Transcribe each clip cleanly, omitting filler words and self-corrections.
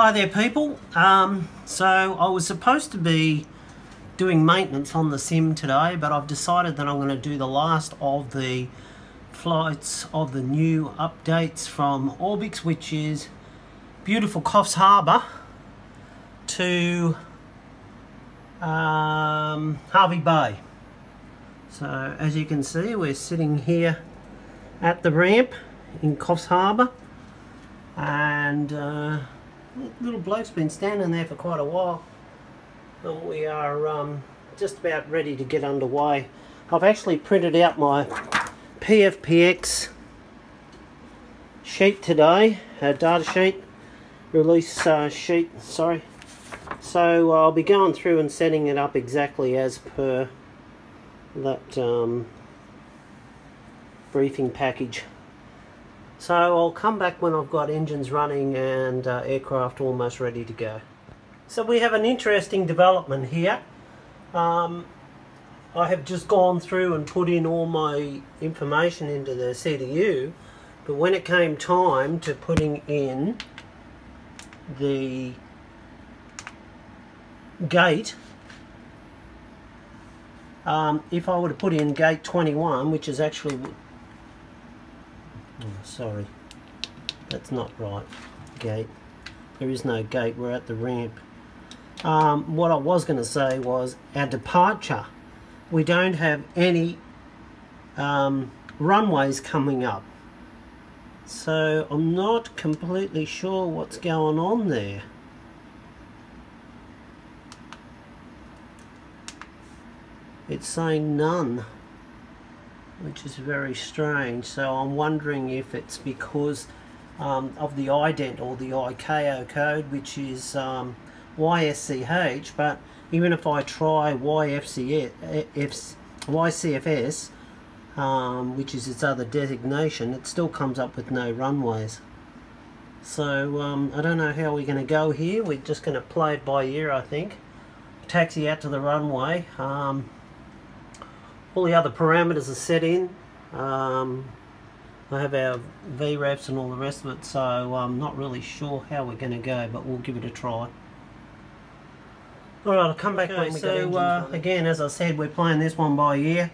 Hi there people, so I was supposed to be doing maintenance on the sim today, but I've decided that I'm going to do the last of the flights of the new updates from ORBX, which is beautiful Coffs Harbour to Hervey Bay. So as you can see, we're sitting here at the ramp in Coffs Harbour, and little bloke's been standing there for quite a while. We are just about ready to get underway. I've actually printed out my PFPX sheet today, data sheet, release sheet, sorry. So I'll be going through and setting it up exactly as per that briefing package. So I'll come back when I've got engines running and aircraft almost ready to go. So we have an interesting development here. I have just gone through and put in all my information into the CDU, but when it came time to putting in the gate, if I were to put in gate 21, which is actually, oh, sorry, that's not right, gate, there is no gate, we're at the ramp. What I was going to say was our departure, we don't have any runways coming up, so I'm not completely sure what's going on there. It's saying none, which is very strange. So I'm wondering if it's because of the ident or the ICAO code, which is YSCH, but even if I try YCFS, which is its other designation, it still comes up with no runways. So I don't know how we're going to go here. We're just going to play it by ear, I think. Taxi out to the runway. All the other parameters are set in. I have our VREFs and all the rest of it, so I'm not really sure how we're going to go, but we'll give it a try. Alright, I'll come back when we got engines running. Again, as I said, we're playing this one by ear.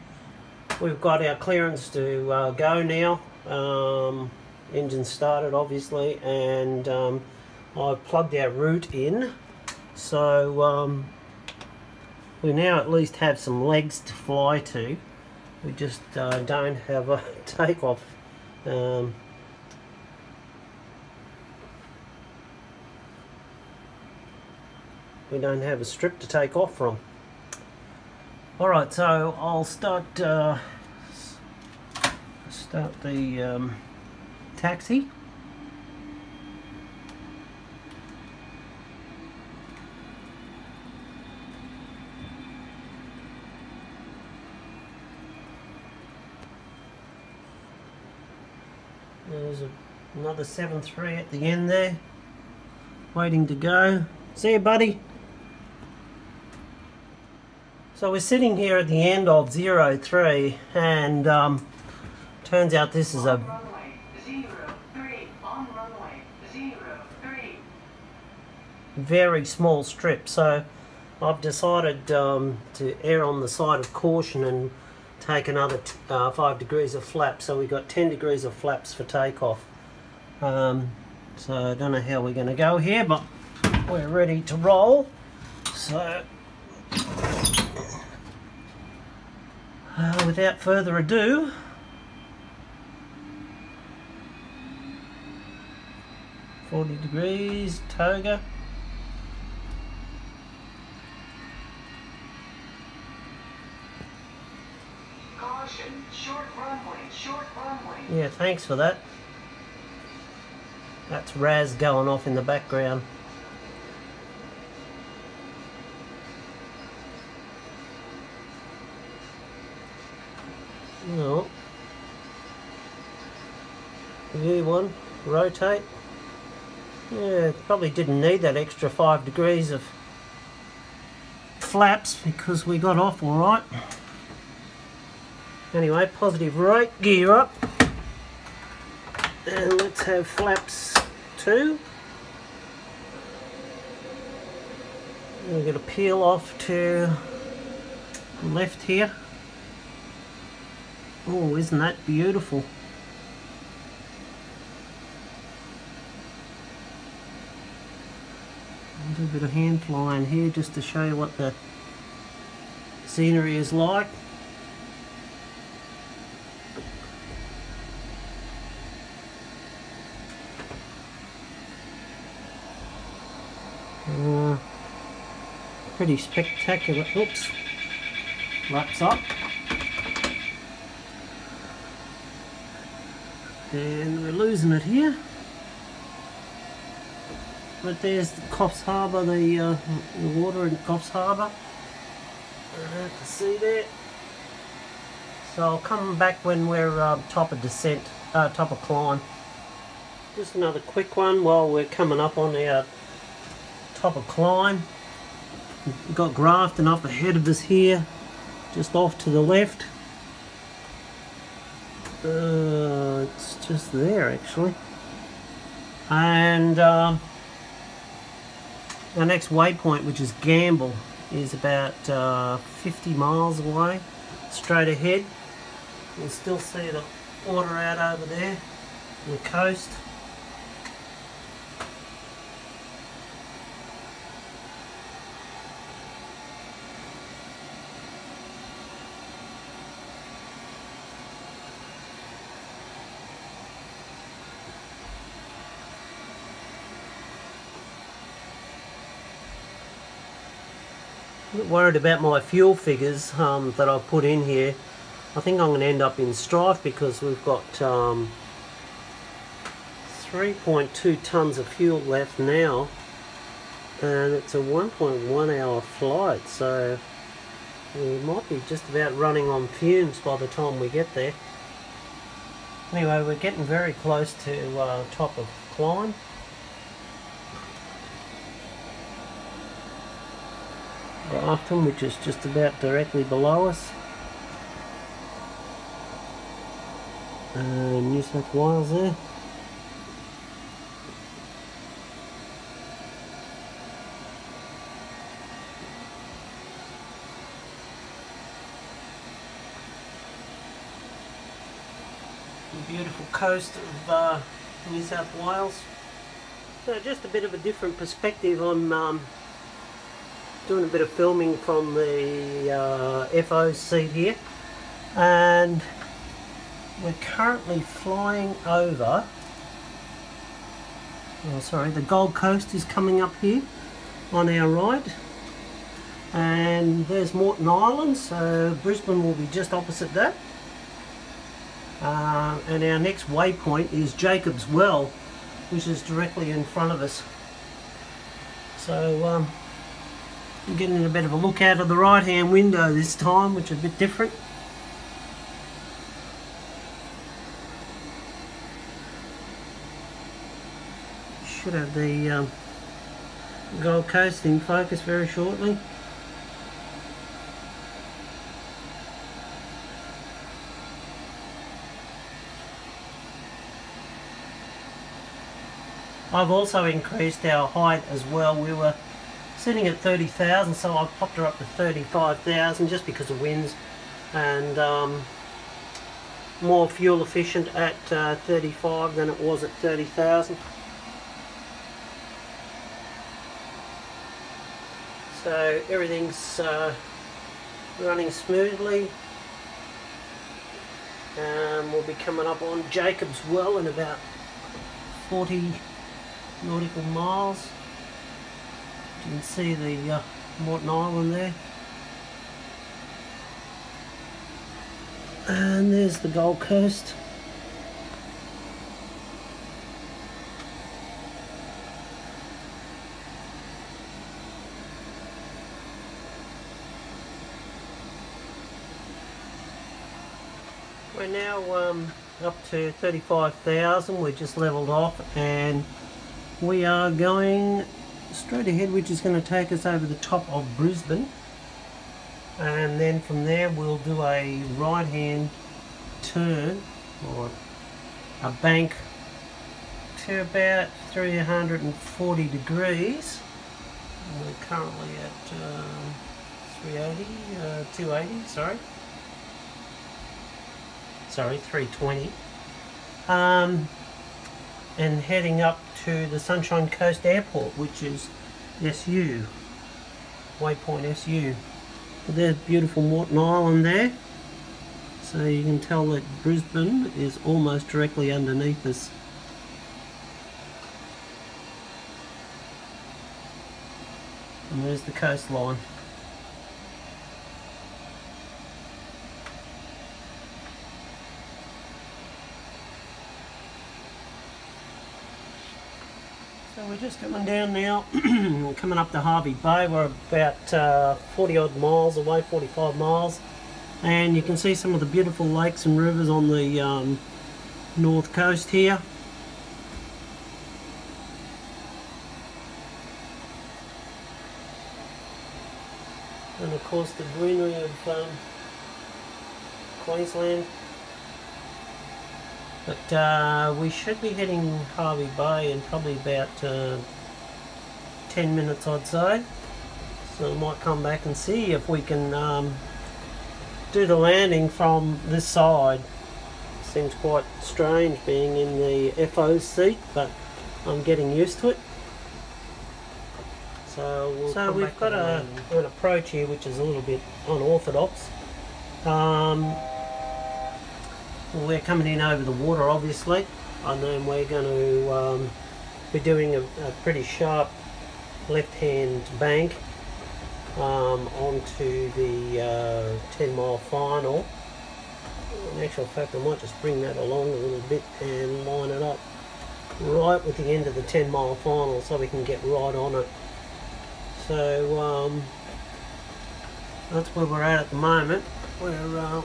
We've got our clearance to go now. Engine started, obviously, and I've plugged our route in. So we now at least have some legs to fly to. We just don't have a takeoff. We don't have a strip to take off from. Alright, so I'll start the taxi. There's another 7.3 at the end there, waiting to go. See you, buddy. So we're sitting here at the end of 03, and turns out this is a very small strip. So I've decided to err on the side of caution and take another 5 degrees of flap, so we've got 10 degrees of flaps for takeoff. So I don't know how we're going to go here, but we're ready to roll. So without further ado, .40 degrees, toga. Caution, short runway, short runway. Yeah, thanks for that. That's Raz going off in the background. No. V1, rotate. Yeah, probably didn't need that extra 5 degrees of flaps because we got off alright. Anyway, positive right, gear up. And let's have flaps 2. We're going to peel off to the left here. Oh, isn't that beautiful? I'll do a bit of hand flying here just to show you what the scenery is like. Pretty spectacular. Oops, laps up. And we're losing it here. But there's the Coffs Harbour, the water in Coffs Harbour. To see there. So I'll come back when we're top of descent, top of climb. Just another quick one while we're coming up on our top of climb. We've got Grafton up ahead of us here, just off to the left. It's just there actually. And our next waypoint, which is Gamble, is about 50 miles away, straight ahead. You can still see the water out over there on the coast. A bit worried about my fuel figures that I've put in here. I think I'm going to end up in strife because we've got 3.2 tons of fuel left now, and it's a 1.1 hour flight, so we might be just about running on fumes by the time we get there. Anyway, we're getting very close to top of climb. Grafton, which is just about directly below us. New South Wales there. The beautiful coast of New South Wales. So just a bit of a different perspective. I'm doing a bit of filming from the FO seat here, and we're currently flying over, the Gold Coast is coming up here on our right, and there's Moreton Island, so Brisbane will be just opposite that. And our next waypoint is Jacob's Well, which is directly in front of us. So I'm getting a bit of a look out of the right hand window this time, which is a bit different. Should have the Gold Coast in focus very shortly. I've also increased our height as well. We were sitting at 30,000, so I've popped her up to 35,000 just because of winds, and more fuel efficient at 35 than it was at 30,000. So everything's running smoothly. We'll be coming up on Jacob's Well in about 40 nautical miles. You can see the Moreton Island there, and there's the Gold Coast. We're now up to 35,000. We're just leveled off, and we are going straight ahead, which is going to take us over the top of Brisbane, and then from there we'll do a right hand turn or a bank to about 340 degrees, We're currently at 380, 280, sorry, 320. And heading up to the Sunshine Coast Airport, which is SU, waypoint SU. There's beautiful Morton Island there, so you can tell that Brisbane is almost directly underneath us. And there's the coastline. So we're just coming down now, coming up to Harvey Bay. We're about 40 odd miles away, 45 miles. And you can see some of the beautiful lakes and rivers on the north coast here. And of course the greenery of Queensland. But we should be hitting Harvey Bay in probably about 10 minutes I'd say. So I might come back and see if we can do the landing from this side. Seems quite strange being in the FO seat, but I'm getting used to it. So we've got an approach here which is a little bit unorthodox. We're coming in over the water obviously, and then we're going to be doing a pretty sharp left hand bank onto the 10 mile final. In actual fact I might just bring that along a little bit and line it up right with the end of the 10 mile final so we can get right on it. So that's where we're at the moment. We're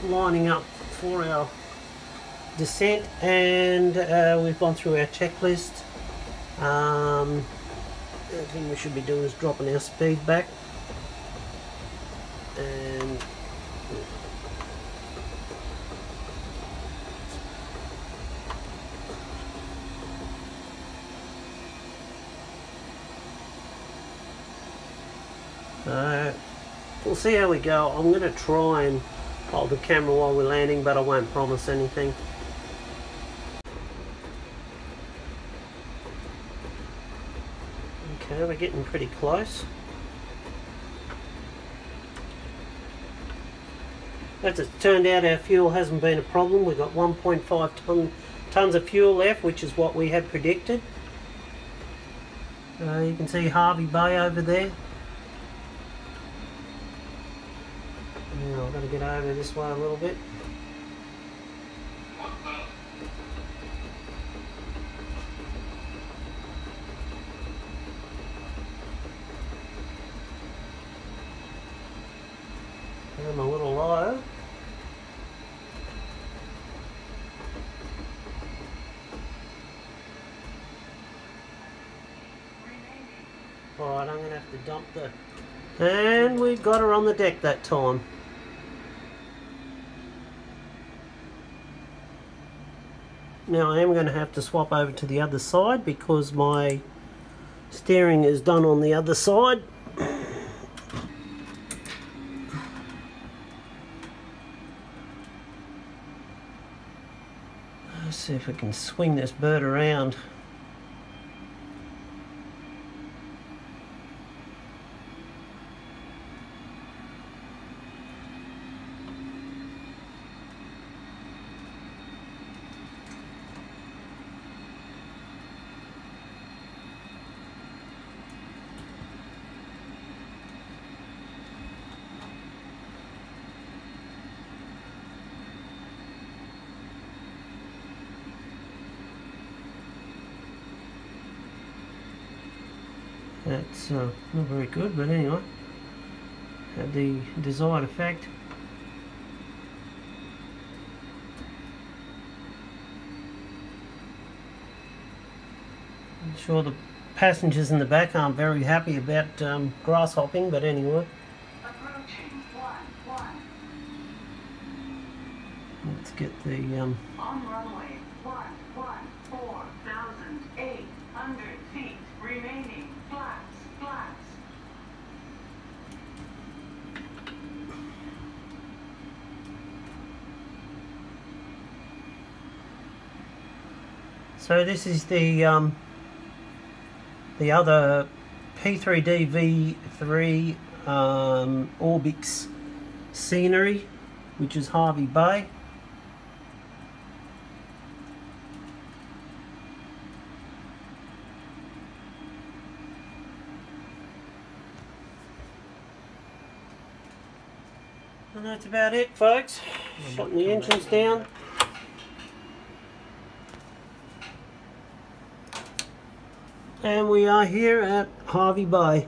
lining up for our descent, and we've gone through our checklist. The thing we should be doing is dropping our speed back, and we'll see how we go. I'm going to try and hold the camera while we're landing, but I won't promise anything. Okay, we're getting pretty close. As it turned out, our fuel hasn't been a problem. We've got 1.5 tons of fuel left, which is what we had predicted. You can see Harvey Bay over there. Now I've got to get over this way a little bit. I'm a little low. Alright, I'm going to have to dump the... And we got her on the deck that time. Now I am going to have to swap over to the other side because my steering is done on the other side. Let's see if I can swing this bird around. That's not very good, but anyway, had the desired effect. I'm sure the passengers in the back aren't very happy about grass hopping, but anyway. Approaching 1-1. Let's get the On runway 114,800 feet remaining. So this is the other P3D V3 ORBX scenery, which is YHBA. And that's about it, folks. Shutting the engines down. And we are here at YHBA.